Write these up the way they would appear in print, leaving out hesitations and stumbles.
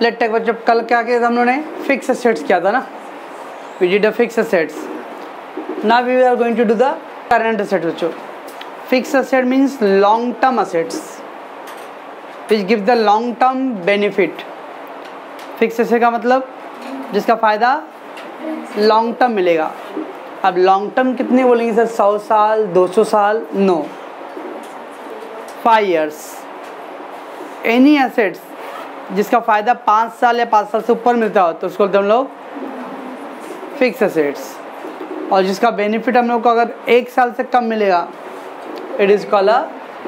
Let take बच्चों, कल क्या किया था हम लोगों ने? फिक्स एसेट्स किया था ना, we did the fix assets. Now we are going to do the current assets बच्चों। Fix asset means long term assets which give the long term benefit. Fix asset का मतलब जिसका फ़ायदा लॉन्ग टर्म मिलेगा। अब लॉन्ग टर्म कितने बोलेंगे sir? 100 साल, 200 साल? No, 5 years। एनी एसेट्स जिसका फ़ायदा 5 साल या 5 साल से ऊपर मिलता हो तो उसको बोलते हैं हम लोग फिक्स एसेट्स। और जिसका बेनिफिट हम लोग को अगर 1 साल से कम मिलेगा, it is called a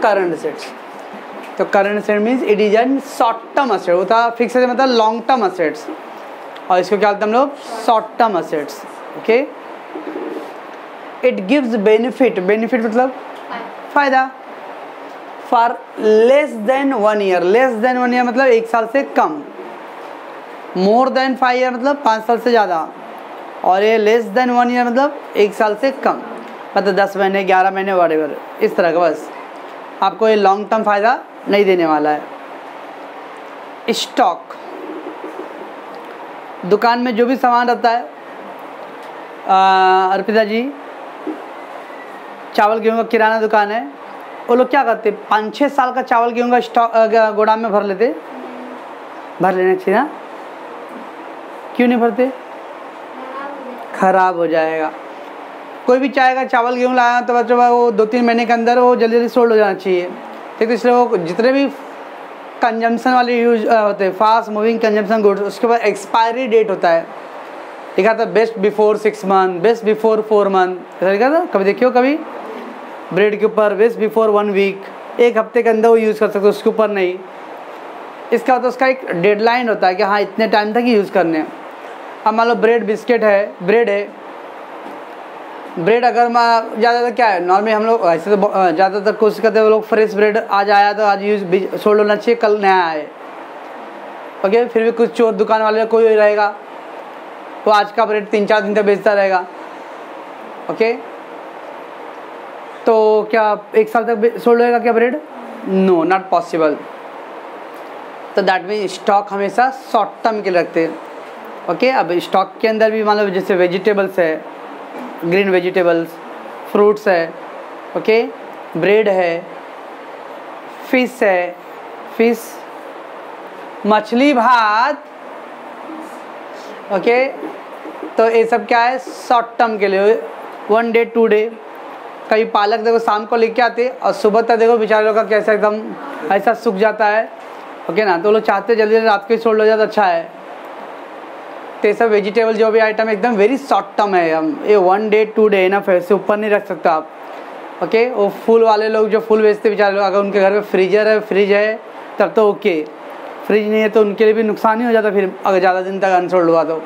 current assets. तो current asset means it is an short term asset. होता फिक्स एसेट मतलब लॉन्ग टर्म एसेट्स, और इसको क्या बोलते हैं हम लोग? Short term assets. Okay, it gives benefit. Benefit मतलब फ़ायदा for less than 1 year। Less than 1 year मतलब 1 साल से कम। मोर देन 5 year मतलब 5 साल से ज़्यादा। और ये लेस देन 1 year मतलब 1 साल से कम, मतलब 10 महीने, 11 महीने, वॉटेवर, इस तरह का। बस आपको ये लॉन्ग टर्म फ़ायदा नहीं देने वाला है। स्टॉक, दुकान में जो भी सामान रहता है, अर्पिता जी चावल गेहूँ का किराना दुकान है, वो लोग क्या करते? 5-6 साल का चावल गेहूँ का स्टॉक गोदाम में भर लेते। भर लेना चाहिए ना, क्यों नहीं भरते? खराब हो जाएगा। कोई भी चाहेगा चावल गेहूँ लाया तो बच्चों वो 2-3 महीने के अंदर वो जल्दी जल्दी सोल्ड हो जाना चाहिए, ठीक है। इसलिए वो जितने भी कंजम्पशन वाले यूज होते हैं, फास्ट मूविंग कंजम्पशन गुड्स, उसके बाद एक्सपायरी डेट होता है, लिखा था best before 6 months, best before 4 months, ऐसा लिखा था। कभी देखियो, कभी ब्रेड के ऊपर बेस्ट बिफोर 1 week, 1 हफ्ते के अंदर वो यूज़ कर सकते हो, उसके ऊपर नहीं। इसका तो उसका एक डेडलाइन होता है कि हाँ इतने टाइम तक यूज़ करने हैं। अब मान लो ब्रेड बिस्किट है, ब्रेड है, ब्रेड अगर ज़्यादातर क्या है, नॉर्मली हम लोग ऐसे तो ज़्यादातर कोशिश करते हैं वो लोग फ्रेश ब्रेड आज आया तो आज यूज सोल्ड होना चाहिए, कल नया आए। ओके, फिर भी कुछ चोर दुकान वाले कोई रहेगा वो आज का ब्रेड 3-4 दिन तक बेचता रहेगा। ओके, तो क्या 1 साल तक सोल्ड होएगा क्या ब्रेड? No, not possible. तो दैट मीन स्टॉक हमेशा शॉर्ट टर्म के लिए रखते हैं। ओके, अब स्टॉक के अंदर भी मान लो जैसे वेजिटेबल्स है, ग्रीन वेजिटेबल्स, फ्रूट्स है, ओके, ब्रेड है, फिश है, फिश, मछली, भात, ओके। तो ये सब क्या है? शॉर्ट टर्म के लिए, 1 day 2 day। कभी पालक देखो शाम को लेके आते और सुबह तक देखो बेचारे लोग का कैसा एकदम ऐसा सूख जाता है, ओके ना। तो लोग चाहते जल्दी जल्दी रात को ही सोल्ड हो जाता, अच्छा है। तो ये सब वेजिटेबल जो भी आइटम एकदम वेरी शॉर्ट टर्म है, हम ये 1 day 2 day ना, फिर से ऊपर नहीं रख सकते आप। ओके, वो फूल वाले लोग जो फूल बेचते बेचारे लोग, अगर उनके घर में फ्रीजर है, फ्रिज है, तब तो ओके। फ्रिज नहीं है तो उनके लिए भी नुकसान ही हो जाता फिर, अगर ज़्यादा दिन तक अनसोल्ड हुआ तो।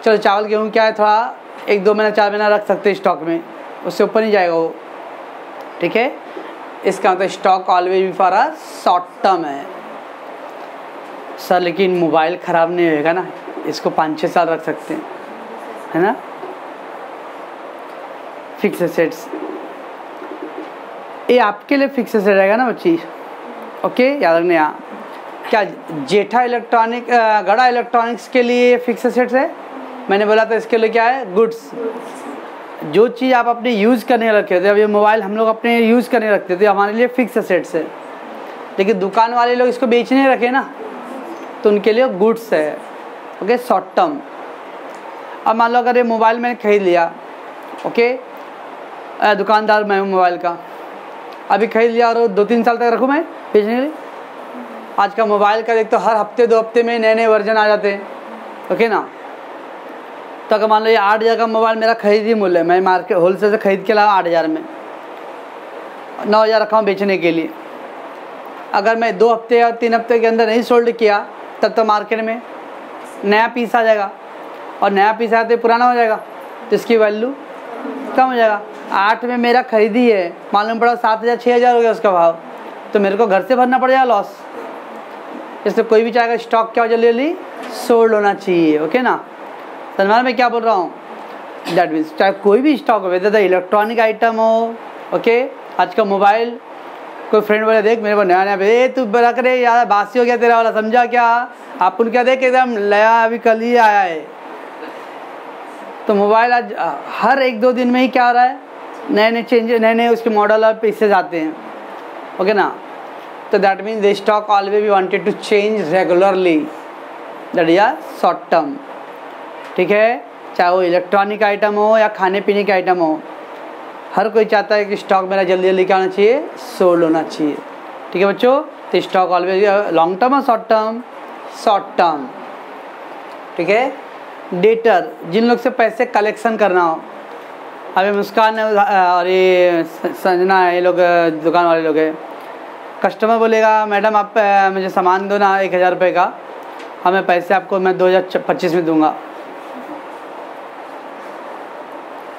चलो चावल गेहूँ क्या है, थोड़ा 1-2 महीना 4 महीना रख सकते हैं स्टॉक में, उससे ऊपर नहीं जाएगा वो, ठीक है। इसका मतलब स्टॉक ऑलवेज भी फॉर अ शॉर्ट टर्म है। सर लेकिन मोबाइल ख़राब नहीं होएगा ना, इसको 5-6 साल रख सकते हैं, है ना। फिक्स एसेट्स ये आपके लिए फिक्स एसेट रहेगा ना बच्ची, ओके, याद रखने। यहाँ क्या जेठा इलेक्ट्रॉनिक गड़ा इलेक्ट्रॉनिक्स के लिए फिक्स एसेट्स है? मैंने बोला था इसके लिए क्या है? गुड्स। जो चीज़ आप अपने यूज़ करने रखे थे, अब ये मोबाइल हम लोग अपने यूज़ करने रखते थे, हमारे लिए फिक्स एसेट्स है। लेकिन दुकान वाले लोग इसको बेचने रखे ना, तो उनके लिए गुड्स है, ओके, शॉर्ट टर्म। अब मान लो अगर ये मोबाइल मैंने खरीद लिया, ओके, दुकानदार मैं हूँ मोबाइल का, अभी खरीद लिया और 2-3 साल तक रखूँ मैं बेचने के लिए। आज का मोबाइल का देख तो हर हफ्ते 2 हफ्ते में नए नए वर्जन आ जाते हैं, ओके ना। तो अगर मान लो ये 8,000 का मोबाइल मेरा खरीदी मूल्य है, मैं मार्केट होलसेल से खरीद के लाया 8,000 में, 9,000 रखा हूँ बेचने के लिए। अगर मैं 2 हफ्ते या 3 हफ्ते के अंदर नहीं सोल्ड किया, तब तो मार्केट में नया पीस आ जाएगा, और नया पीस आते पुराना हो जाएगा, तो इसकी वैल्यू कम हो जाएगा। 8 में मेरा खरीदी है, मालूम पड़ा 7,000-6,000 हो गया उसका भाव, तो मेरे को घर से भरना पड़ जाएगा लॉस। इसलिए कोई भी चाहेगा स्टॉक क्या हो जल्दी जल्दी सोल्ड होना चाहिए, ओके ना। सलमान मैं क्या बोल रहा हूँ, दैट मीन्स चाहे कोई भी स्टॉक हो, वेदर द इलेक्ट्रॉनिक आइटम हो, ओके। आज का मोबाइल कोई फ्रेंड बोले देख मेरे को नया नया, तू बड़ा करे यार बासी हो गया तेरा वाला, समझा क्या, अपन क्या देख एकदम नया अभी कल ही आया है, तो मोबाइल आज हर 1-2 दिन में ही क्या हो रहा है, नए नए चेंज, नए नए उसके मॉडल और पीसेज आते हैं, ओके ना। तो that means they stock always we wanted to change regularly, that is short term, ठीक है। चाहे वो इलेक्ट्रॉनिक आइटम हो या खाने पीने के आइटम हो, हर कोई चाहता है कि स्टॉक मेरा जल्दी जल्दी क्या होना चाहिए, सोल्ड होना चाहिए, ठीक है बच्चों। तो स्टॉक ऑलवेज लॉन्ग टर्म और शॉर्ट टर्म, शॉर्ट टर्म, ठीक है। डेटर, जिन लोग से पैसे कलेक्शन करना हो, अभी मुस्कान है और ये संजना है, ये लोग दुकान वाले लोग हैं। कस्टमर बोलेगा मैडम आप मुझे सामान दो ना 1000 रुपये का, हमें पैसे आपको मैं 2025 में दूंगा,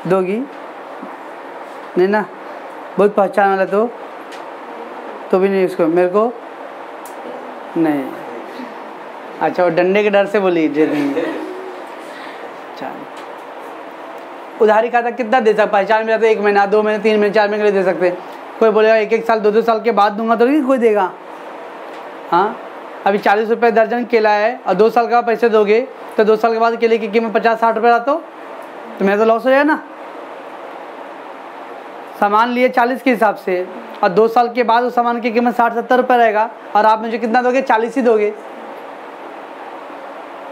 दोगी नहीं ना, बहुत पहचान वाला तो भी नहीं, उसको मेरे को नहीं, अच्छा वो डंडे के डर से बोली जे नहीं। अच्छा उधारी खाता कितना दे सकता, पहचान में रहता है 1 महीना 2 महीने 3 महीने 4 महीने के लिए दे सकते, कोई बोलेगा 1-1 साल 2-2 साल के बाद दूंगा तो नहीं कोई देगा। हाँ अभी 40 रुपये दर्जन केला है और 2 साल का पैसे दोगे तो 2 साल के बाद केले की कीमत 50-60 रुपये रहा तो मेरा तो लॉस हो जाए ना। सामान लिए 40 के हिसाब से और 2 साल के बाद उस सामान की कीमत 60-70 रुपये रहेगा और आप मुझे कितना दोगे, 40 ही दोगे,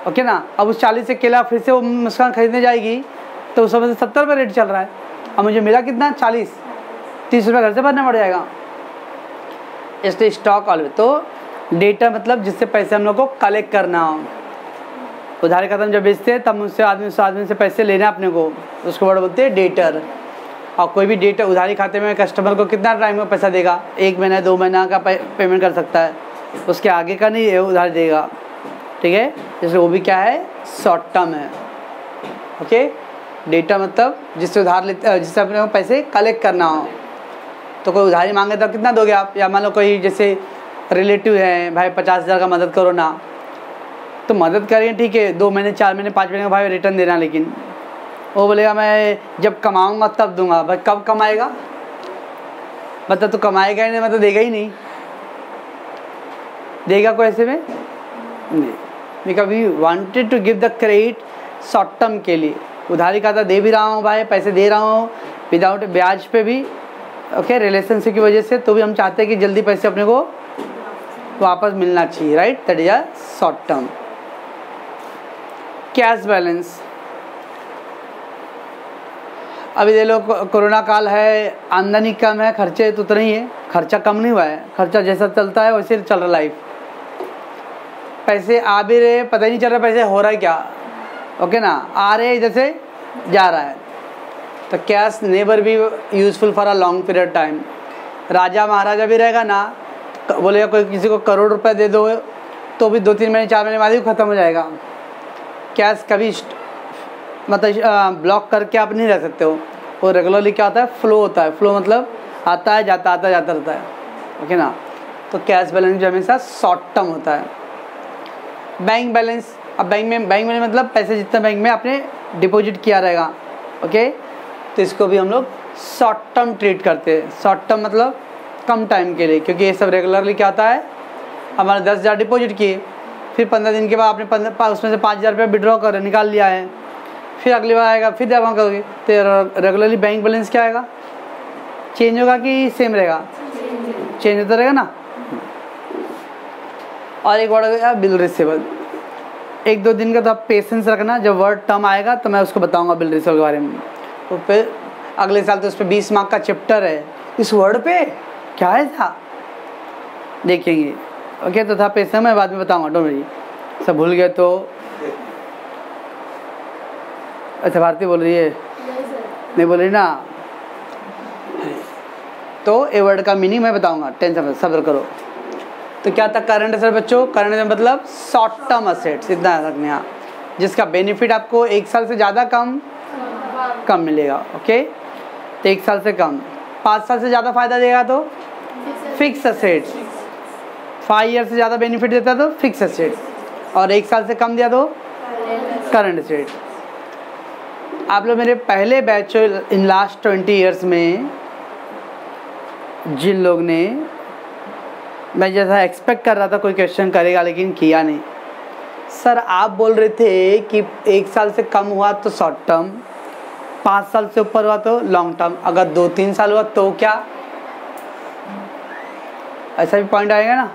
ओके ना। अब उस 40 से केला फिर से वो मुस्कान खरीदने जाएगी तो उस समय 70 रुपये रेट चल रहा है और मुझे मिला कितना 40, 30 रुपये घर से भरना पड़ जाएगा। इसलिए स्टॉक ऑलवेज, तो डेटा मतलब जिससे पैसे हम लोग को कलेक्ट करना हो। उधारी खाता जब बेचते हैं तब उस आदमी से पैसे लेना अपने को, उसको बड़ा बोलते हैं डेटर। और कोई भी डेटा उधारी खाते में कस्टमर को कितना टाइम में पैसा देगा, 1 महीना 2 महीना का पेमेंट कर सकता है, उसके आगे का नहीं उधारी देगा, ठीक है। इसलिए वो भी क्या है, शॉर्ट टर्म है, ओके। डेटा मतलब जिससे उधार लेते, जिससे अपने को पैसे कलेक्ट करना हो। तो कोई उधारी मांगे तो कितना दोगे आप, या मान लो कोई जैसे रिलेटिव है, भाई 50,000 का मदद करो ना, तो मदद करेंगे ठीक है, 2 महीने 4 महीने 5 महीने का भाई रिटर्न देना, लेकिन वो बोलेगा मैं जब कमाऊंगा तब दूंगा। भाई कब कमाएगा, मतलब तो कमाएगा ही नहीं, मतलब देगा ही नहीं, देगा कोई ऐसे में नहीं। Because we wanted to give the credit short term के लिए। उधारी खाता दे भी रहा हूँ भाई, पैसे दे रहा हूँ विदाउट ब्याज पे भी, ओके, रिलेशनशिप की वजह से, तो भी हम चाहते हैं कि जल्दी पैसे अपने को वापस मिलना चाहिए, right, that is a short term. Cash balance, अभी दे लो कोरोना काल है, आमदनी कम है, खर्चे तो उतना ही है, खर्चा कम नहीं हुआ है, खर्चा जैसा चलता है वैसे चल रहा लाइफ। पैसे आ भी रहे, पता ही नहीं चल रहा पैसे हो रहा है क्या, ओके ना, आ रहे इधर से जा रहा है। तो cash never be useful for a long period time. राजा महाराजा भी रहेगा ना, बोलेगा कोई किसी को करोड़ रुपए दे दो तो भी 2-3 महीने 4 महीने बाद ही ख़त्म हो जाएगा। कैश कभी मतलब ब्लॉक करके आप नहीं रख सकते हो, वो रेगुलरली क्या होता है, फ्लो होता है। फ्लो मतलब आता है जाता रहता है, ओके ना। तो कैश बैलेंस जो हमेशा शॉर्ट टर्म होता है। बैंक बैलेंस, अब बैंक में मतलब पैसे जितना बैंक में आपने डिपॉजिट किया रहेगा, ओके, तो इसको भी हम लोग शॉर्ट टर्म ट्रीट करते हैं। शॉर्ट टर्म मतलब कम टाइम के लिए, क्योंकि ये सब रेगुलरली क्या होता है, हमारे 10,000 डिपॉजिट किए, फिर 15 दिन के बाद आपने उसमें से 5,000 रुपये विड्रॉ कर निकाल लिया है, फिर अगली बार आएगा फिर जमा करोगे, तो रेगुलरली बैंक बैलेंस क्या आएगा, चेंज होगा कि सेम रहेगा, चेंज होता रहेगा ना। और एक वर्ड हो गया बिल रिसीवेबल। 1-2 दिन का तो आप पेशेंस रखना, जब वर्ड टर्म आएगा तो मैं उसको बताऊंगा बिल रिसीवेबल के बारे में। तो फिर अगले साल तो उस पर 20 मार्क का चैप्टर है, इस वर्ड पे क्या है था देखेंगे, ओके। तो था पेशेंस, मैं बाद में बताऊंगा, डोंट वरी। सब भूल गए तो अच्छा, भारती बोल रही है, नहीं बोल रही ना, तो ए वर्ड का मीनिंग मैं बताऊंगा, टेंशन सब्र करो। तो क्या था करंट असेट बच्चों, करंट असेट मतलब शॉर्ट टर्म असेट्स, इतना रखने यहाँ, जिसका बेनिफिट आपको 1 साल से ज़्यादा कम मिलेगा, ओके। तो 1 साल से कम, 5 साल से ज़्यादा फायदा देगा तो फिक्स असेट्स, 5 ईयर से ज़्यादा बेनिफिट देता तो फिक्स असेट्स, और 1 साल से कम दिया तो करंट असेट्स। आप लोग मेरे पहले बैच इन लास्ट 20 ईयर्स में जिन लोग ने, मैं जैसा एक्सपेक्ट कर रहा था कोई क्वेश्चन करेगा लेकिन किया नहीं, सर आप बोल रहे थे कि 1 साल से कम हुआ तो शॉर्ट टर्म, 5 साल से ऊपर हुआ तो लॉन्ग टर्म, अगर 2-3 साल हुआ तो क्या? ऐसा भी पॉइंट आएगा ना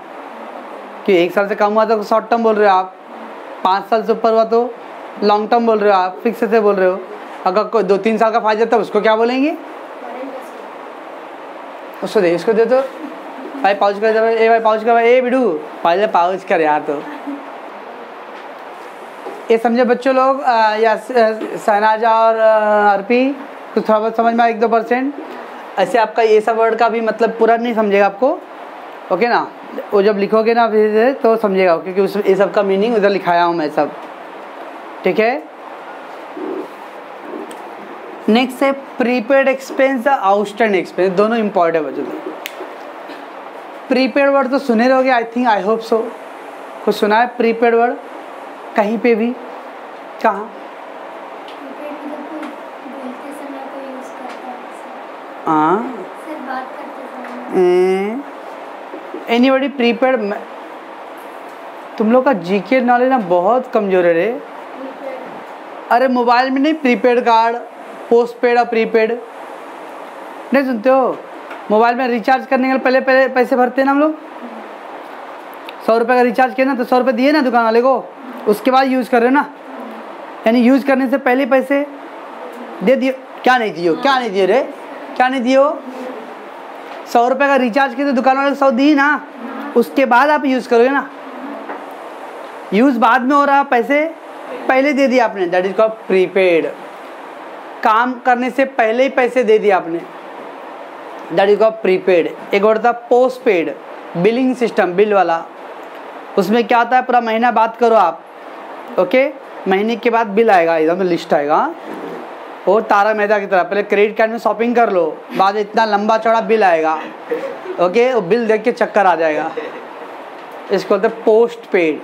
कि 1 साल से कम हुआ तो शॉर्ट टर्म बोल रहे हो आप, 5 साल से ऊपर हुआ तो लॉन्ग टर्म बोल रहे हो आप, फिक्स से बोल रहे हो। अगर कोई 2-3 साल का फायदा तब उसको क्या बोलेंगे? उसको दे, उसको दे। तो भाई पाउच कर, ए भाई पाउच कर, ए बिडू पहले पाउच कर यार। तो ये समझे बच्चों लोग, या शहनाजा और अर्पी कुछ थोड़ा बहुत समझ में 1-2%। ऐसे आपका ये सब वर्ड का भी मतलब पूरा नहीं समझेगा आपको, ओके ना? वो जब लिखोगे ना धीरे तो समझेगा, क्योंकि उस ये सब का मीनिंग उधर लिखाया हूँ मैं सब, ठीक है। नेक्स्ट है प्रीपेड एक्सपेंस, आउटस्टैंडिंग एक्सपेंस, दोनों इंपॉर्टेंट बच्चों। प्रीपेड वर्ड तो सुने रहोगे, I think, I hope so. कुछ सुना है प्रीपेड वर्ड कहीं पे भी? कहाँ? हाँ, एनीबॉडी प्रीपेड? तुम लोग का जीके नॉलेज ना बहुत कमजोर है रे। अरे मोबाइल में नहीं, प्रीपेड कार्ड, पोस्ट पेड और प्रीपेड नहीं सुनते हो? मोबाइल में रिचार्ज करने के पहले पैसे भरते हैं ना हम लोग। 100 रुपये का रिचार्ज किया ना तो 100 रुपये दिए ना दुकान वाले को, उसके बाद यूज़ कर रहे हो ना, यानी यूज़ करने से पहले पैसे दे दियो। क्या नहीं दियो? क्या नहीं दियो रे? क्या नहीं दियो? 100 रुपये का रिचार्ज किया तो दुकान वाले को 100 दी ना, उसके बाद आप यूज़ करोगे ना। यूज़ बाद में हो रहा, पैसे पहले दे दिया आपने, दैट इज कॉल्ड प्रीपेड। काम करने से पहले ही पैसे दे दिए आपने, दैट इज कॉल्ड प्रीपेड। एक और था post paid, billing system, bill वाला। उसमें क्या होता है, पूरा महीना बात करो आप, ओके, महीने के बाद बिल आएगा, एकदम लिस्ट आएगा। और तारक मेहता की तरह पहले क्रेडिट कार्ड में शॉपिंग कर लो, बाद में इतना लंबा चौड़ा बिल आएगा, ओके, वो बिल देख के चक्कर आ जाएगा। इसको बोलते हैं पोस्ट पेड।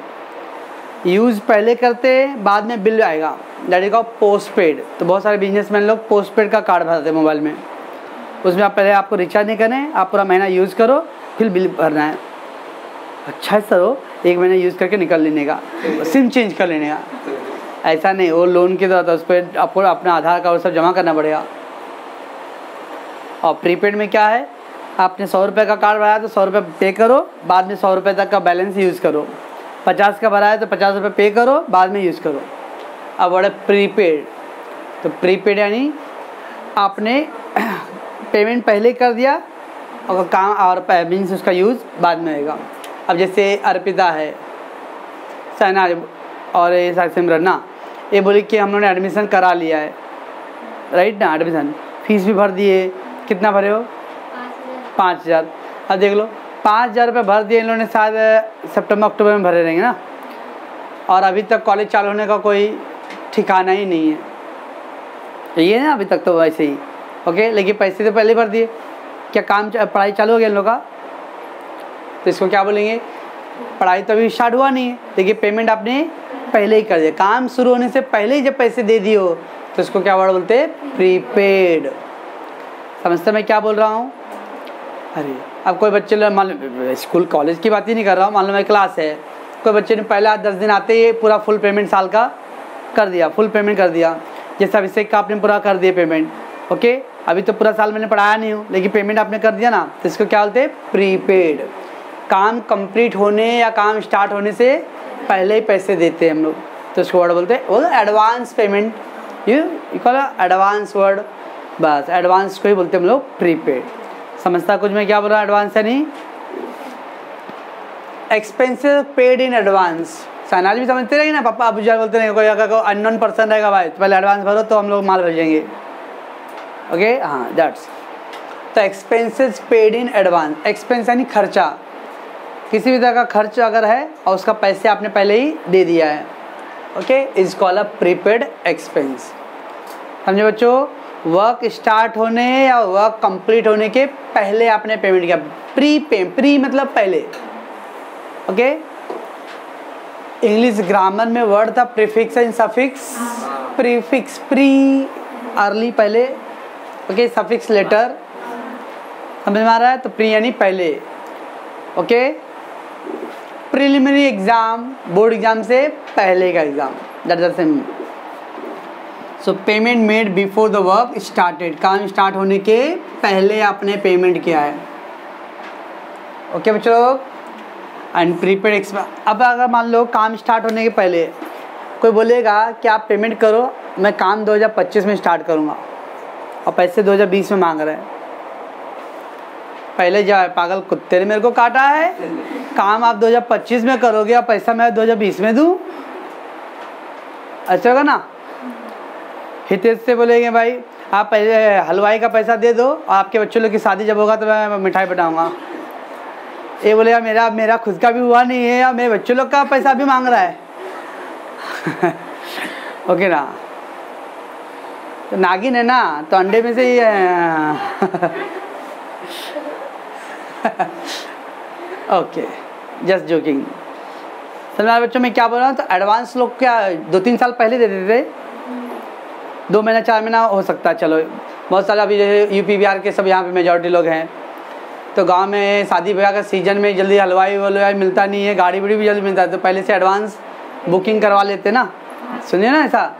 यूज़ पहले करते, बाद में बिल आएगा, that is called post paid. तो बहुत सारे बिजनेसमैन लोग पोस्ट पेड का कार्ड भरते हैं मोबाइल में। उसमें आप पहले आपको रिचार्ज नहीं करना है, आप पूरा महीना यूज़ करो, फिर बिल भरना है। अच्छा है सर, वो 1 महीना यूज़ करके निकल लेने का, सिम चेंज कर लेने का। ऐसा नहीं, वो लोन की तरह था, उस पर आपको अपना आधार कार्ड सब जमा करना पड़ेगा। और प्रीपेड में क्या है, आपने 100 रुपये का कार्ड भराया तो 100 रुपये पे करो, बाद में 100 रुपये तक का बैलेंस यूज़ करो। 50 का भरा है तो 50 रुपये पे करो, बाद में यूज़ करो। अब वर्ड है प्रीपेड। तो प्रीपेड यानी आपने पेमेंट पहले कर दिया और काम और मीन्स उसका यूज़ बाद में होगा। अब जैसे अर्पिता है, शहनाज और ये सिमरन ना, ये बोली कि हम लोगों ने एडमिशन करा लिया है, राइट ना, एडमिशन फीस भी भर दिए। कितना भरे हो? 5,000। अब देख लो, 5,000 रुपये भर दिए इन लोगों ने, शायद सितंबर अक्टूबर में भरे रहेंगे ना, और अभी तक कॉलेज चालू होने का कोई ठिकाना ही नहीं है। तो ये ना अभी तक तो वैसे ही, ओके, लेकिन पैसे तो पहले भर दिए। क्या काम पढ़ाई चालू हो गया इन लोग का? तो इसको क्या बोलेंगे? पढ़ाई तो अभी स्टार्ट हुआ नहीं है, लेकिन पेमेंट आपने पहले ही कर दिया। काम शुरू होने से पहले ही जब पैसे दे दिए हो तो इसको क्या वर्ड बोलते हैं? प्रीपेड। समझते मैं क्या बोल रहा हूँ? अरे अब कोई बच्चे, मान लो स्कूल कॉलेज की बात ही नहीं कर रहा हूँ, मान लो मैं क्लास है, कोई बच्चे ने पहले 10 दिन आते ही पूरा फुल पेमेंट साल का कर दिया, फुल पेमेंट कर दिया। जैसे अभिषेक का आपने पूरा कर दिया पेमेंट, ओके, अभी तो पूरा साल मैंने पढ़ाया नहीं हूँ, लेकिन पेमेंट आपने कर दिया ना, तो इसको क्या बोलते हैं? प्रीपेड। काम कंप्लीट होने या काम स्टार्ट होने से पहले ही पैसे देते हैं हम लोग, तो इसको वर्ड बोलते हैं, वो advance payment. You call advance word, बस एडवांस को ही बोलते हैं हम लोग प्रीपेड। समझता कुछ मैं क्या बोल रहा हूँ? एडवांस है नहीं, expensive paid in advance. Shahnaz भी समझते रहेंगे ना, पापा अबू जान बोलते रहेंगे, कोई अगर कोई अननोन पर्सन रहेगा भाई तो पहले एडवांस भरो तो हम लोग माल भेजेंगे, ओके, हाँ दैट्स। तो expenses paid in advance, expense यानी खर्चा, किसी भी तरह का खर्च अगर है और उसका पैसे आपने पहले ही दे दिया है, okay, is call a prepaid expense. समझे बच्चों? वर्क स्टार्ट होने या वर्क कंप्लीट होने के पहले आपने पेमेंट किया, प्री मतलब पहले, ओके। इंग्लिश ग्रामर में वर्ड था prefix and suffix. Prefix pre early पहले, ओके, सफिक्स लेटर, समझ में आ रहा है? तो प्री यानी पहले, okay. Preliminary exam, board exam से पहले का exam, that is the same. So payment made before the work started, काम स्टार्ट होने के पहले आपने पेमेंट किया है। ओके बच्चों। एंड प्रीपेड एक्सपेंस, अब अगर मान लो काम स्टार्ट होने के पहले कोई बोलेगा कि आप पेमेंट करो, मैं काम 2025 में स्टार्ट करूँगा और पैसे 2020 में मांग रहे हैं, पहले जाए पागल कुत्ते ने मेरे को काटा है। काम आप 2025 में करोगे और पैसा मैं 2020 में दूँ, अच्छा होगा ना। हितेश से बोलेंगे भाई आप पहले हलवाई का पैसा दे दो और आपके बच्चों लोग की शादी जब होगा तो मैं मिठाई बनाऊँगा। ये बोलेगा मेरा खुद का भी हुआ नहीं है और मेरे बच्चों लोग का पैसा भी मांग रहा है। ओके ना, तो नागिन है ना, तो अंडे में से ही ओके, जस्ट जोकिंग। तो बच्चों मैं क्या बोल रहा हूँ, तो एडवांस लोग क्या 2-3 साल पहले दे देते थे, 2 महीना 4 महीना हो सकता है। चलो बहुत सारे अभी जैसे यूपी बिहार के सब यहाँ पे मेजॉरिटी लोग हैं, तो गांव में शादी ब्याह का सीजन में जल्दी हलवाई वलवाई मिलता नहीं है, गाड़ी बड़ी भी जल्दी मिलता है, तो पहले से एडवांस बुकिंग करवा लेते ना। सुनिए ना, ऐसा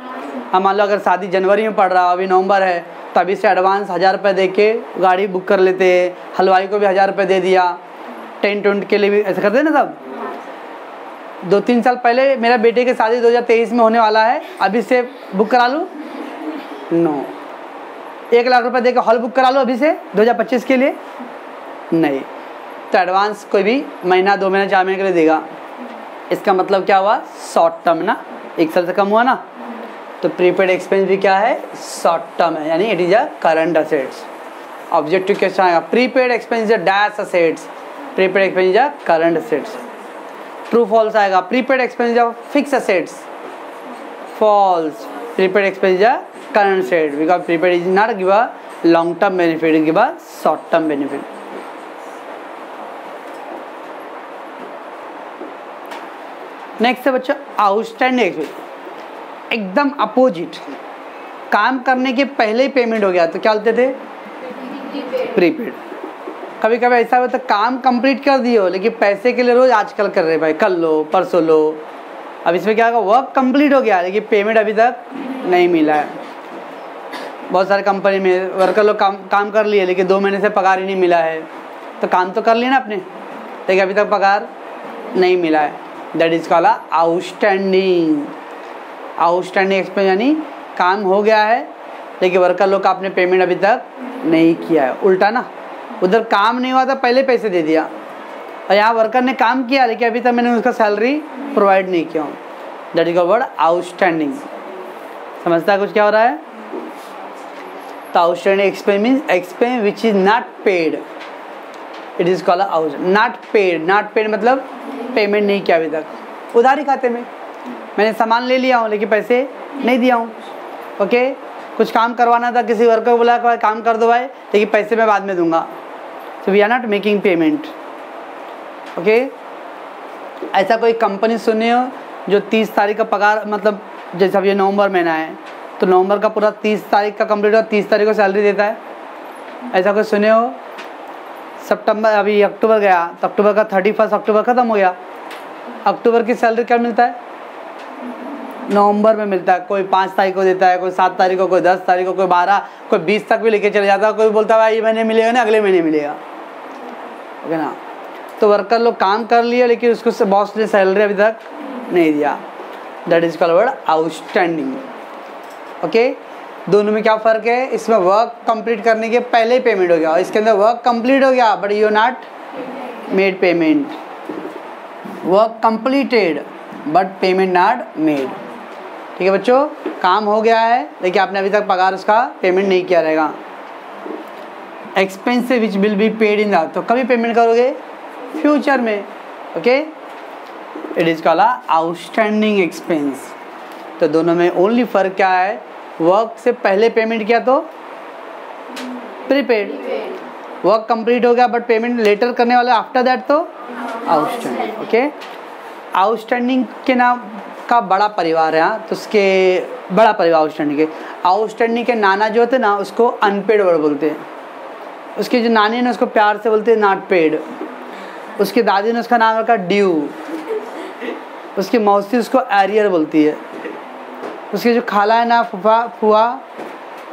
हम मान लो अगर शादी जनवरी में पड़ रहा, अभी नवंबर है, तो अभी से एडवांस 1000 रुपये दे के गाड़ी बुक कर लेते, हलवाई को भी 1000 रुपये दे दिया, टेंट वेंट के लिए भी ऐसा करते ना सब। 2-3 साल पहले मेरा बेटे की शादी 2023 में होने वाला है, अभी से बुक करा लूँ? नो। 1 लाख रुपये दे के हॉल बुक करा लो अभी से 2025 के लिए? नहीं। तो एडवांस कोई भी महीना 2 महीना 4 महीने के लिए देगा, इसका मतलब क्या हुआ, शॉर्ट टर्म ना, 1 साल से कम हुआ ना। तो प्रीपेड एक्सपेंस भी क्या है, शॉर्ट टर्म है, यानी it is a current assets. Objective question आएगा, prepaid expense dash assets, prepaid expense current assets. True false आएगा, prepaid expense fix assets, false, prepaid expense current asset, because prepaid is not give a long term benefit, it give a short term benefit. Next है बच्चों outstanding expense, एकदम opposite. काम करने के पहले ही payment हो गया तो क्या बोलते थे, प्रीपेड। कभी कभी ऐसा होता है काम कंप्लीट कर दिए हो लेकिन पैसे के लिए रोज आजकल कर रहे भाई, कल लो परसों लो। अब इसमें क्या होगा, वर्क कंप्लीट हो गया लेकिन पेमेंट अभी तक नहीं मिला है। बहुत सारे कंपनी में वर्कर लोग काम कर लिए लेकिन 2 महीने से पगार ही नहीं मिला है, तो काम तो कर लिया ना आपने, लेकिन अभी तक पगार नहीं मिला है। That is called outstanding. Outstanding expense यानी काम हो गया है लेकिन वर्कर लोग का आपने पेमेंट अभी तक नहीं किया है। उल्टा ना, उधर काम नहीं हुआ था पहले पैसे दे दिया, और यहाँ वर्कर ने काम किया लेकिन अभी तक मैंने उसका सैलरी प्रोवाइड नहीं किया हूँ। That is called outstanding. समझता है कुछ क्या हो रहा है? तो outstanding expense means expense which is not paid, it is called out not paid. Not paid मतलब पेमेंट नहीं किया अभी तक। उधारी खाते में मैंने सामान ले लिया हूँ लेकिन पैसे नहीं दिया हूँ। ओके, कुछ काम करवाना था, किसी वर्कर को बोला काम कर दो भाई लेकिन पैसे मैं बाद में दूंगा, तो we are not making payment. Okay, ऐसा कोई कंपनी सुने हो जो 30 तारीख का पगार, मतलब जैसे अब ये नवंबर महीना है तो नवंबर का पूरा 30 तारीख का कंप्लीट हुआ, 30 तारीख को सैलरी देता है? ऐसा कोई सुने हो? सितंबर, अभी अक्टूबर गया तो अक्टूबर का 31 अक्टूबर ख़त्म हो गया, अक्टूबर की सैलरी क्या मिलता है? नवंबर में मिलता है। कोई 5 तारीख को देता है, कोई 7 तारीख को, कोई 10 तारीख को, कोई 12, कोई 20 तक भी लेके चले जाता है। कोई बोलता है भाई ये महीने मिलेगा ना, अगले महीने मिलेगा। ओके ना, तो वर्कर लोग काम कर लिए लेकिन उसको बॉस ने सैलरी अभी तक नहीं दिया। That is called outstanding. Okay, दोनों में क्या फ़र्क है? इसमें वर्क कंप्लीट करने के पहले ही पेमेंट हो गया और इसके अंदर वर्क कंप्लीट हो गया but you not made payment. Work completed but payment not made. ठीक है बच्चों, काम हो गया है लेकिन आपने अभी तक पगार उसका पेमेंट नहीं किया रहेगा। Expense which will be paid in the, तो कभी पेमेंट करोगे? फ्यूचर में। Okay, it is called outstanding expense. तो दोनों में ओनली फर्क क्या है, वर्क से पहले पेमेंट किया तो प्रीपेड, वर्क कंप्लीट हो गया बट पेमेंट लेटर करने वाले आफ्टर दैट तो आउटस्टैंडिंग। ओके, आउटस्टैंडिंग के नाम का बड़ा परिवार है, तो उसके बड़ा परिवार आउटस्टैंडिंग के नाना जो होते ना उसको अनपेड वर्ड बोलते हैं, उसकी जो नानी ने उसको प्यार से बोलते हैं नॉट पेड, उसकी दादी ने उसका नाम रखा ड्यू, उसकी मौसी उसको एरियर बोलती है, उसकी जो खाला है ना फूफा फुआ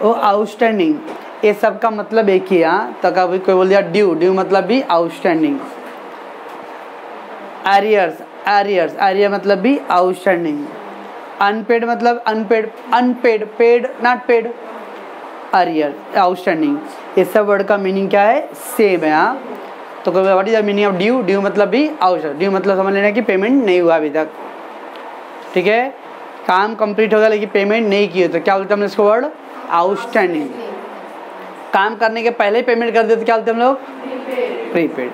वो आउटस्टैंडिंग। ये सब का मतलब एक ही। यहाँ तो कभी कोई बोल दिया ड्यू, ड्यू मतलब भी आउटस्टैंडिंग। एरियर्स, एरियर्स एरियर मतलब भी आउटस्टैंडिंग। अनपेड मतलब unpaid, unpaid paid not paid, arrear outstanding. ये सब वर्ड का मीनिंग क्या है, सेम है। यहाँ तो what is the meaning of due, due मतलब भी आउटस्टैंडिंग, ड्यू मतलब समझ लेना कि पेमेंट नहीं हुआ अभी तक, ठीक है। काम कंप्लीट होगा लेकिन पेमेंट नहीं की हो तो क्या बोलते हैं हम इसको वर्ड, आउटस्टैंडिंग। काम करने के पहले ही पेमेंट कर देते क्या बोलते हैं हम लोग, प्रीपेड।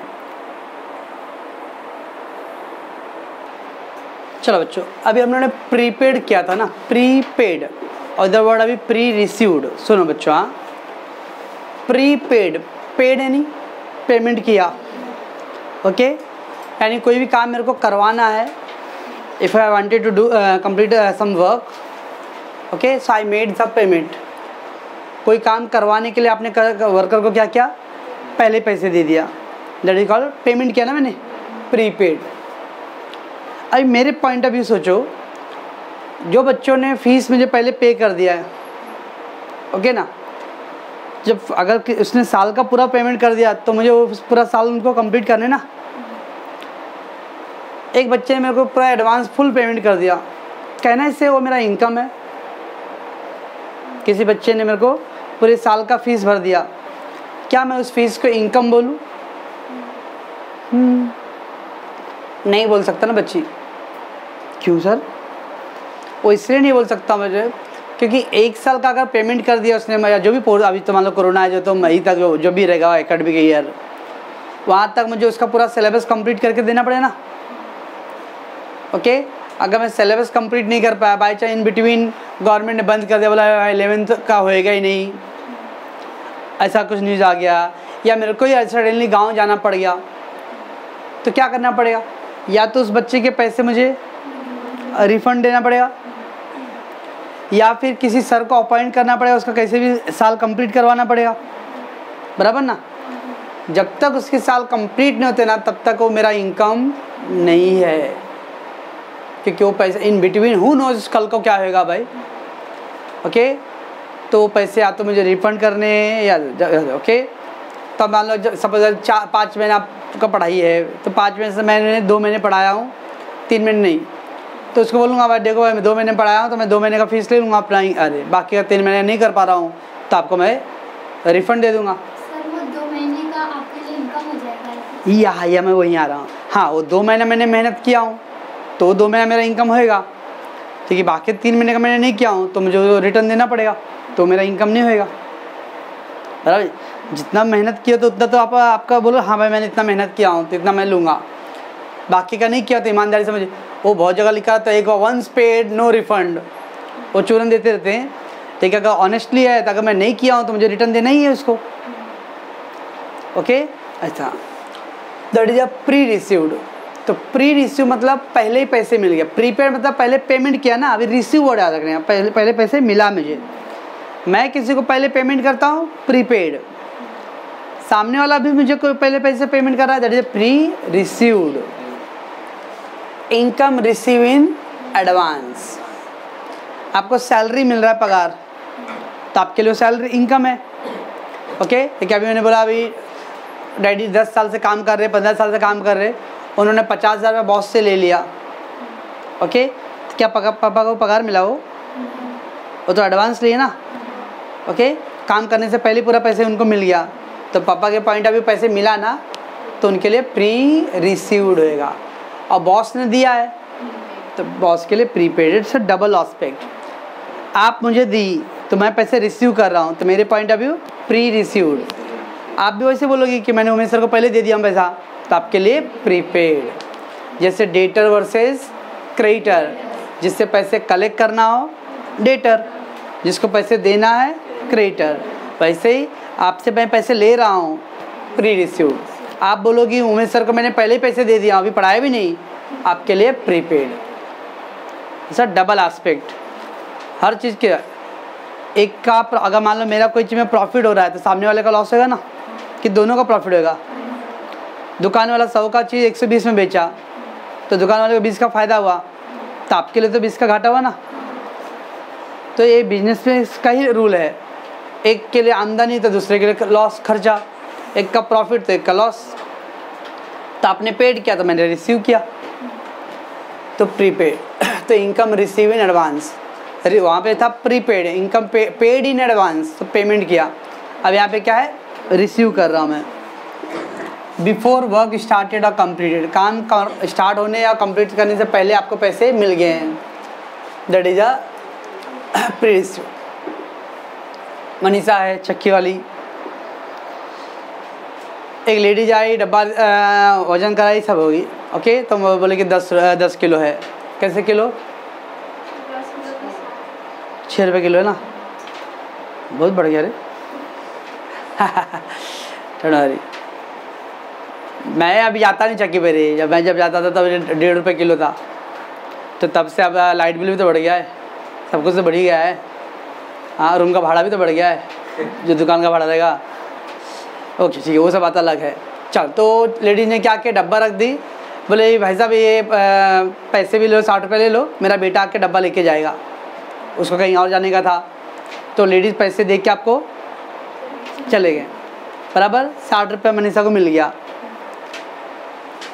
चलो बच्चों, अभी हम लोगों ने प्रीपेड किया था ना, प्रीपेड, और इधर वर्ड अभी प्री रिसीव्ड। सुनो बच्चों, हाँ प्रीपेड, पेड है नहीं, पेमेंट किया, ओके। यानी कोई भी काम मेरे को करवाना है, if I wanted to do complete some work, okay, so I made some payment. कोई काम करवाने के लिए आपने वर्कर को क्या किया, पहले पैसे दे दिया, दैट इज कॉल्ड पेमेंट किया ना मैंने, प्रीपेड। अभी मेरे पॉइंट ऑफ व्यू सोचो, जो बच्चों ने फीस मुझे पहले पे कर दिया है, ओके ना, जब अगर उसने साल का पूरा पेमेंट कर दिया तो मुझे वो पूरा साल उनको कंप्लीट करने ना। एक बच्चे ने मेरे को पूरा एडवांस फुल पेमेंट कर दिया, कहना इससे वो मेरा इनकम है। किसी बच्चे ने मेरे को पूरे साल का फीस भर दिया, क्या मैं उस फीस को इनकम बोलूँ? नहीं बोल सकता ना बच्ची। क्यों सर? वो इसलिए नहीं बोल सकता मुझे क्योंकि एक साल का अगर पेमेंट कर दिया उसने, या जो भी अभी तो मान लो कोरोना है जो, तो मई तक जो भी रहेगा एकेडमिक ईयर, वहाँ तक मुझे उसका पूरा सिलेबस कंप्लीट करके देना पड़ेगा ना, ओके। अगर मैं सिलेबस कंप्लीट नहीं कर पाया, by chance in between government ने बंद कर दिया, बोला 11th का होएगा ही नहीं, ऐसा कुछ न्यूज़ आ गया, या मेरे को ही सडनली गाँव जाना पड़ गया, तो क्या करना पड़ेगा? या तो उस बच्चे के पैसे मुझे रिफंड देना पड़ेगा, या फिर किसी सर को अपॉइंट करना पड़ेगा, उसका कैसे भी साल कंप्लीट करवाना पड़ेगा, बराबर ना। जब तक उसके साल कंप्लीट नहीं होते ना तब तक वो मेरा इनकम नहीं है, क्योंकि वो पैसे इन बिटवीन हु नोज कल को क्या होगा भाई, ओके। तो वो पैसे या तो मुझे रिफंड करने या ओके। तब मान लो सपोज 5 महीना आपका पढ़ाई है, तो 5 महीने से मैंने 2 महीने पढ़ाया हूँ, 3 महीने नहीं, तो उसको बोलूँगा भाई देखो भाई मैं 2 महीने पढ़ाया हूँ तो मैं 2 महीने का फीस ले लूँगा अपना, अरे बाकी का 3 महीने नहीं कर पा रहा हूँ तो आपको मैं रिफंड दे दूँगा। सर वो 2 महीने का आपके लिए इनकम हो जाएगा? या मैं वहीं आ रहा हूँ, हाँ वो 2 महीने मैंने मेहनत किया हूँ तो 2 महीना मेरा इनकम होएगा, ठीक है। बाकी 3 महीने का मैंने नहीं किया हूँ तो मुझे रिटर्न देना पड़ेगा, तो मेरा इनकम नहीं होएगा, बराबर। जितना मेहनत किया तो उतना तो आपका बोलो हाँ भाई मैंने इतना मेहनत किया हूँ तो इतना मैं लूँगा, बाकी का नहीं किया तो ईमानदारी से मुझे, वो बहुत जगह लिखा था एक वंस पेड नो रिफंड, वो चूरन देते रहते हैं, ठीक है। अगर ऑनेस्टली है तो अगर मैं नहीं किया हूँ तो मुझे रिटर्न देना ही है उसको, ओके। अच्छा, that is a pre received. तो प्री रिसीव मतलब पहले ही पैसे मिल गया, प्रीपेड मतलब पहले पेमेंट किया ना, अभी रिसीव वर्ड याद रखना है, पहले पैसे मिला मुझे। मैं किसी को पहले पेमेंट करता हूँ प्रीपेड, सामने वाला भी मुझे कोई पहले पैसे पेमेंट कर रहा है, that is pre received. Income receive in advance, आपको सैलरी मिल रहा है पगार, तो आपके लिए सैलरी इनकम है, ओके। क्या अभी मैंने बोला अभी डैडी 10 साल से काम कर रहे, 15 साल से काम कर रहे, उन्होंने 50,000 रुपये बॉस से ले लिया, ओके। तो क्या पापा को पगार मिला? वो तो एडवांस लिए ना, ओके। काम करने से पहले पूरा पैसे उनको मिल गया, तो पापा के पॉइंट ऑफ व्यू पैसे मिला ना, तो उनके लिए प्री रिसीव्ड होएगा। और बॉस ने दिया है तो बॉस के लिए prepaid, it's a double aspect. आप मुझे दी तो मैं पैसे रिसीव कर रहा हूँ, तो मेरे point of view pre received. आप भी वैसे बोलोगे कि मैंने उमेश सर को पहले दे दिया हूँ पैसा, तो आपके लिए प्रीपेड। जैसे डेटर वर्सेस क्रेडिटर, जिससे पैसे कलेक्ट करना हो डेटर, जिसको पैसे देना है क्रेडिटर। वैसे ही आपसे मैं पैसे ले रहा हूँ प्री रिसीव्ड। आप बोलोगे उमेश सर को मैंने पहले ही पैसे दे दिया, अभी पढ़ाया भी नहीं, आपके लिए प्रीपेड। सर डबल एस्पेक्ट हर चीज़ के। एक का अगर मान लो मेरा कोई चीज़ में प्रॉफिट हो रहा है तो सामने वाले का लॉस होगा ना, कि दोनों का प्रॉफिट होगा। दुकान वाला 100 का चीज़ 120 में बेचा तो दुकान वाले को 20 का फ़ायदा हुआ, तो आपके लिए तो 20 का घाटा हुआ ना। तो ये बिजनेस में इसका ही रूल है, एक के लिए आमदनी तो दूसरे के लिए लॉस, खर्चा, एक का प्रॉफिट तो एक का लॉस। तो आपने पेड किया तो मैंने रिसीव किया, तो प्रीपेड। तो इनकम रिसीव इन एडवांस, अरे वहाँ पे था prepaid, income paid in advance, तो पेमेंट किया। अब यहाँ पे क्या है, रिसीव कर रहा हूँ मैं। बिफोर वर्क स्टार्टेड और कम्प्लीटेड, काम स्टार्ट होने या कंप्लीट करने से पहले आपको पैसे मिल गए हैं, that is a pre receive. Manisha है चक्की वाली, एक लेडीज आई, डब्बा वजन कराई, सब होगी ओके। तो वो बोले कि 10 किलो है। कैसे किलो? 6 रुपये किलो है ना, बहुत बढ़ गया रे। ठंडारी मैं अभी जाता नहीं चक्की पे रे, जब जाता था तब 1.5 रुपये किलो था। तो तब से अब लाइट बिल भी तो बढ़ गया है, सब कुछ तो बढ़ ही गया है। हाँ, रूम का भाड़ा भी तो बढ़ गया है, जो दुकान का भाड़ा रहेगा। ओके ठीक है, वो सब बात अलग है। चल, तो लेडीज ने क्या किया, डब्बा रख दी। बोले भाई साहब ये पैसे भी लो, 60 रुपये ले लो, मेरा बेटा आके डब्बा लेके जाएगा, उसको कहीं और जाने का था। तो लेडीज़ पैसे दे के आपको चले गए, बराबर 60 रुपये मनीषा को मिल गया।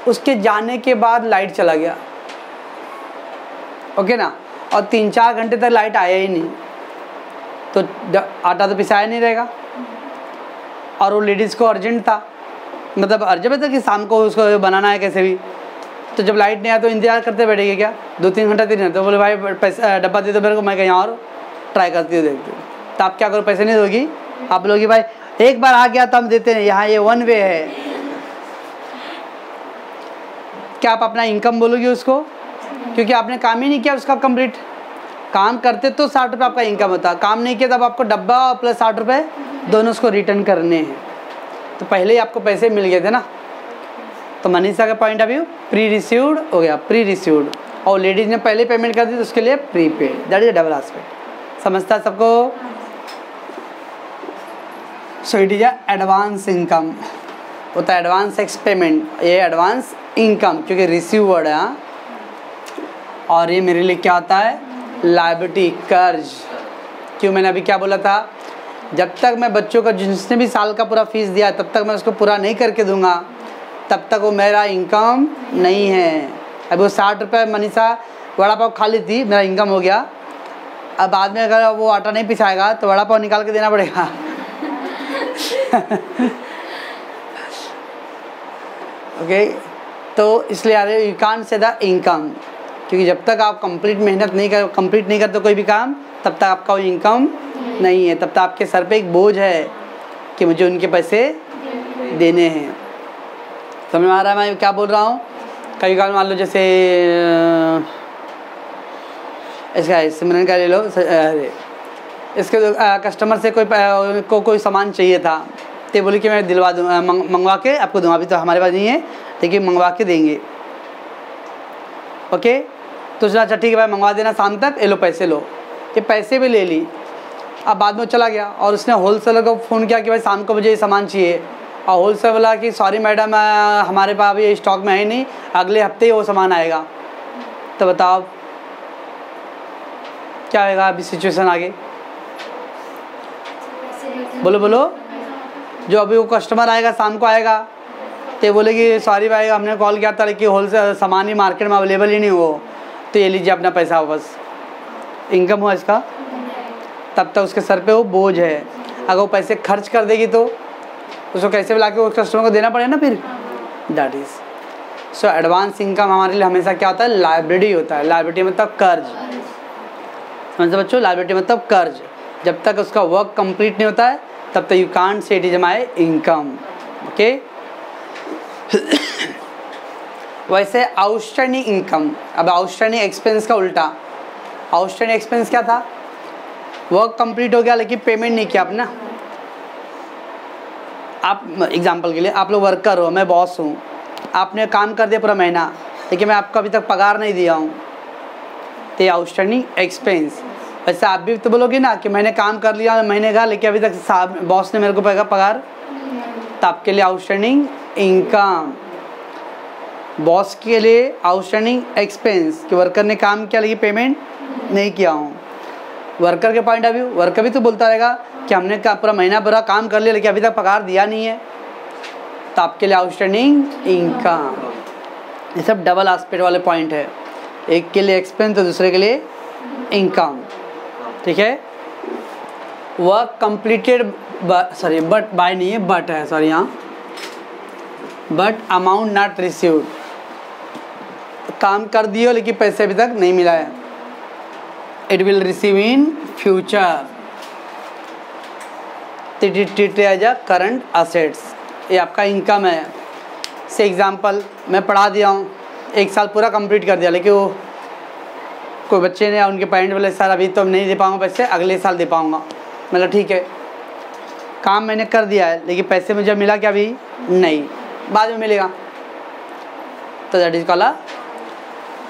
उसके जाने के बाद लाइट चला गया, ओके ना, और 3-4 घंटे तक लाइट आया ही नहीं। तो आटा तो पिसाया नहीं रहेगा, और वो लेडीज़ को अर्जेंट था, मतलब अर्जेंट था कि शाम को उसको बनाना है कैसे भी। तो जब लाइट नहीं आया तो इंतजार करते बैठेगी क्या, 2-3 घंटा दिन। तो बोले भाई पैसा डब्बा दे दो मेरे को, मैं कहीं और ट्राई करती हूँ, देखती हूँ। तो आप क्या करो, पैसे नहीं दोगी, आप बोलोगी भाई एक बार आ गया तो हम देते हैं, यहाँ ये 1 वे है। क्या आप अपना इनकम बोलोगी उसको, क्योंकि आपने काम ही नहीं किया उसका कंप्लीट। काम करते तो 60 रुपये आपका इनकम होता, काम नहीं किया तब आपको डब्बा और प्लस 60 रुपये दोनों उसको रिटर्न करने हैं। तो पहले ही आपको पैसे मिल गए थे ना। तो मनीषा का point of view pre received हो गया, प्री रिसीव्ड, और लेडीज़ ने पहले पेमेंट कर दी तो उसके लिए prepaid, that is double aspect. समझता है सबको? So it is advance income, होता है एडवांस एक्स पेमेंट, ये एडवांस इनकम क्योंकि रिसीव वर्ड है। और ये मेरे लिए क्या होता है, लायबिलिटी, कर्ज। क्यों, मैंने अभी क्या बोला था, जब तक मैं बच्चों का जिसने भी साल का पूरा फीस दिया तब तक मैं उसको पूरा नहीं करके दूंगा, तब तक वो मेरा इनकम नहीं है। अब वो 60 रुपये मनीषा वड़ा पाव खा ली थी, मेरा इनकम हो गया। अब बाद में अगर वो आटा नहीं पिसाएगा तो वड़ा पाव निकाल के देना पड़ेगा। ओके, तो इसलिए आ रहे you can't say the income, क्योंकि जब तक आप कंप्लीट मेहनत नहीं कर, कंप्लीट नहीं करते कोई भी काम, तब तक आपका वो इनकम नहीं है, तब तक आपके सर पे एक बोझ है कि मुझे उनके पैसे देने हैं। समझ में आ रहा है मैं क्या बोल रहा हूँ? कई बार मान लो जैसे इसका सिमरन का ले लो, इसके कस्टमर से कोई सामान चाहिए था, तो बोली कि मैं दिलवा दूँगा, मंगवा के आपको दूँगा, अभी तो हमारे पास नहीं है लेकिन मंगवा के देंगे। ओके, तो अच्छा ठीक है भाई मंगवा देना शाम तक, ये लो पैसे लो। ये पैसे भी ले ली। अब बाद में चला गया और उसने होलसेलर को फ़ोन किया कि भाई शाम को मुझे ये सामान चाहिए, और होलसेलर बोला कि सॉरी मैडम हमारे पास अभी स्टॉक में है नहीं, अगले हफ्ते ही वो सामान आएगा। तो बताओ क्या होगा अभी सिचुएशन आगे, बोलो बोलो। जो अभी वो कस्टमर आएगा शाम को आएगा तो बोले कि सॉरी भाई हमने कॉल किया था लेकिन होलसेल सामान ही मार्केट में अवेलेबल ही नहीं हो, तो ये लीजिए अपना पैसा वापस। इनकम हुआ इसका, तब तक उसके सर पे वो बोझ है। अगर वो पैसे खर्च कर देगी तो उसको कैसे भी ला के वो कस्टमर को देना पड़ेगा ना फिर। That is so advance income हमारे लिए हमेशा क्या होता है, लायबिलिटी होता है। लायबिलिटी मतलब कर्ज, समझते बच्चों, लायबिलिटी मतलब कर्ज। जब तक उसका वर्क कंप्लीट नहीं होता है तब तक you can't say it is my income. Okay, वैसे आउटस्टैंडिंग इनकम, अब आउटस्टैंडिंग एक्सपेंस का उल्टा। आउटस्टैंडिंग एक्सपेंस क्या था, वर्क कंप्लीट हो गया लेकिन पेमेंट नहीं किया आपने। आप एग्जांपल के लिए आप लोग वर्कर हो, मैं बॉस हूँ, आपने काम कर दिया पूरा महीना लेकिन मैं आपको अभी तक पगार नहीं दिया हूँ, तो ये आउटस्टैंडिंग एक्सपेंस। वैसे आप भी तो बोलोगे ना कि मैंने काम कर लिया महीने का लेकिन अभी तक साहब बॉस ने मेरे को पगार, तो आपके लिए आउटस्टैंडिंग इनकम। बॉस के लिए आउटस्टैंडिंग एक्सपेंस कि वर्कर ने काम किया लेकिन पेमेंट नहीं किया हूँ। वर्कर के पॉइंट ऑफ व्यू, वर्कर भी तो बोलता रहेगा कि हमने पूरा महीना पूरा काम कर लिया लेकिन अभी तक पगार दिया नहीं है, तो आपके लिए आउटस्टैंडिंग इनकम। ये सब डबल एस्पेक्ट वाले पॉइंट है, एक के लिए एक्सपेंस तो दूसरे के लिए इनकम। ठीक है। Work completed sorry but by नहीं है, बट है सॉरी यहाँ, बट अमाउंट नॉट रिसीव्ड, काम कर दियो लेकिन पैसे अभी तक नहीं मिला है। It will receive in future, treated as a current assets. ये आपका इनकम है। से एग्जांपल मैं पढ़ा दिया हूँ, 1 साल पूरा कंप्लीट कर दिया लेकिन वो कोई बच्चे ने उनके पेरेंट बोले सर अभी तो नहीं दे पाऊँगा पैसे, अगले साल दे पाऊँगा। मतलब ठीक है, काम मैंने कर दिया है लेकिन पैसे मुझे मिला क्या अभी नहीं, बाद में मिलेगा, तो that is called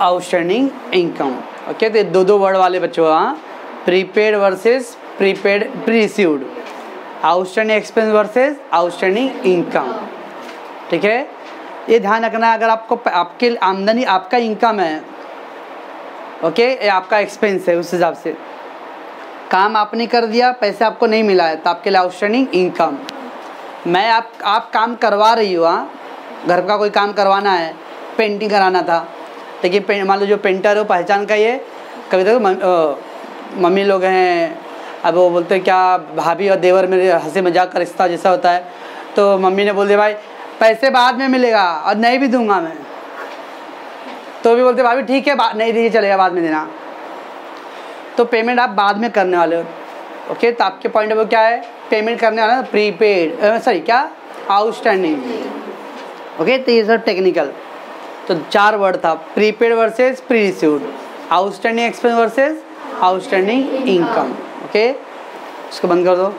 outstanding income. Okay, तो 2 वर्ड वाले बच्चों, हाँ, prepaid versus prepaid pre received, outstanding expense versus outstanding income. ठीक है, ये ध्यान रखना। अगर आपको आपके आमदनी आपका इनकम है, ओके, ये आपका एक्सपेंस है, उस हिसाब से काम आपने कर दिया, पैसे आपको नहीं मिला है, तो आपके लिए आउटस्टैंडिंग इनकम। मैं आप काम करवा रही हो, हाँ, घर का कोई काम करवाना है, पेंटिंग कराना था, लेकिन मान लो जो पेंटर हो पहचान का ही है, कभी तो मम्मी लोग हैं, अब वो बोलते हैं क्या भाभी और देवर मेरे हंसी मजाक का रिश्ता जैसा होता है, तो मम्मी ने बोल दिया भाई पैसे बाद में मिलेगा और नहीं भी दूंगा मैं, तो भी बोलते भाभी ठीक है नहीं दीजिए चलेगा बाद में देना, तो पेमेंट आप बाद में करने वाले हो। ओके, तो आपके पॉइंट ऑफ व्यू क्या है, पेमेंट करने वाला प्रीपेड सॉरी क्या आउटस्टैंडिंग। ओके, तो ये सब टेक्निकल। तो 4 वर्ड था, prepaid versus pre received, outstanding expense versus outstanding income. Okay, इसको बंद कर दो।